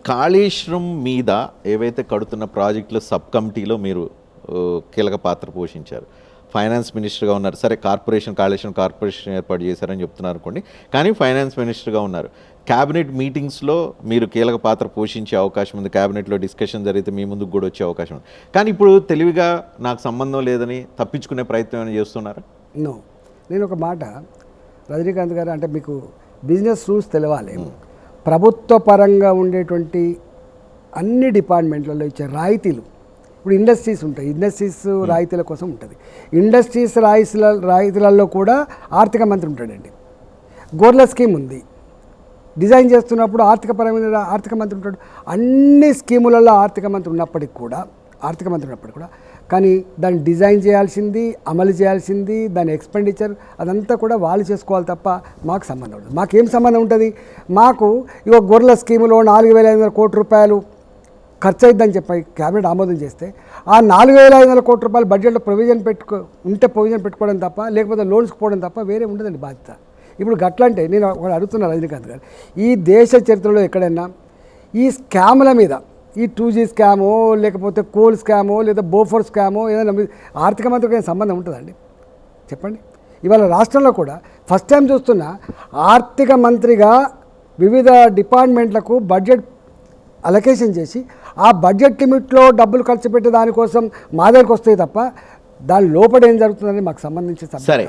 కాళేశ్వరం మీద ఏవైతే కడుతున్న ప్రాజెక్టుల సబ్ కమిటీలో మీరు కీలక పాత్ర పోషించారు. ఫైనాన్స్ మినిస్టర్గా ఉన్నారు. సరే, కాళేశ్వరం కార్పొరేషన్ ఏర్పాటు చేశారని చెప్తున్నారు అనుకోండి, కానీ ఫైనాన్స్ మినిస్టర్గా ఉన్నారు. క్యాబినెట్ మీటింగ్స్లో మీరు కీలక పాత్ర పోషించే అవకాశం ఉంది. క్యాబినెట్లో డిస్కషన్ జరిగితే మీ ముందుకు కూడా వచ్చే అవకాశం ఉంది. కానీ ఇప్పుడు తెలివిగా నాకు సంబంధం లేదని తప్పించుకునే ప్రయత్నం ఏమైనా చేస్తున్నారా? నో. నేను ఒక మాట, రజనీకాంత్ గారు, అంటే మీకు బిజినెస్ రూల్స్ తెలవాలి. ప్రభుత్వ పరంగా ఉండేటువంటి అన్ని డిపార్ట్మెంట్లలో ఇచ్చే రాయితీలు, ఇప్పుడు ఇండస్ట్రీస్ ఉంటాయి, ఇండస్ట్రీస్ రాయితీల కోసం ఉంటుంది. ఇండస్ట్రీస్ రాయితీలలో కూడా ఆర్థిక మంత్రి ఉంటాడండి. గోర్ల స్కీమ్ ఉంది, డిజైన్ చేస్తున్నప్పుడు ఆర్థికపరమైన ఆర్థిక మంత్రి ఉంటాడు. అన్ని స్కీములలో ఆర్థిక మంత్రి ఉన్నప్పటికి కూడా కానీ దాన్ని డిజైన్ చేయాల్సింది, అమలు చేయాల్సింది, దాని ఎక్స్పెండిచర్ అదంతా కూడా వాళ్ళు చేసుకోవాలి తప్ప మాకు సంబంధం ఉండదు. మాకేం సంబంధం ఉంటుంది? మాకు ఇక గొర్రెల స్కీములో 4,500 కోట్ల రూపాయలు ఖర్చు అయిద్దని చెప్పి క్యాబినెట్ ఆమోదం చేస్తే ఆ 4,500 కోట్ల రూపాయలు బడ్జెట్లో ప్రొవిజన్ పెట్టుకోవడం తప్ప, లేకపోతే లోన్స్కి పోవడం తప్ప వేరే ఉండదండి బాధ్యత. ఇప్పుడు గట్లంటే నేను ఒకటి అడుగుతున్నా రజనీకాంత్ గారు, ఈ దేశ చరిత్రలో ఎక్కడైనా ఈ స్కాముల మీద, ఈ 2G స్కామో, లేకపోతే కోల్ స్కామో, లేదా బోఫోర్ స్కామో, ఏదైనా ఆర్థిక మంత్రికి సంబంధం ఉంటుందండి? చెప్పండి. ఇవాళ రాష్ట్రంలో కూడా ఫస్ట్ టైం చూస్తున్నా ఆర్థిక మంత్రిగా వివిధ డిపార్ట్మెంట్లకు బడ్జెట్ అలొకేషన్ చేసి ఆ బడ్జెట్ లిమిట్లో డబ్బులు ఖర్చు పెట్టే దానికోసం మా దగ్గరికి వస్తాయి తప్ప దాని లోపల ఏం జరుగుతుందని మాకు సంబంధించి సరే.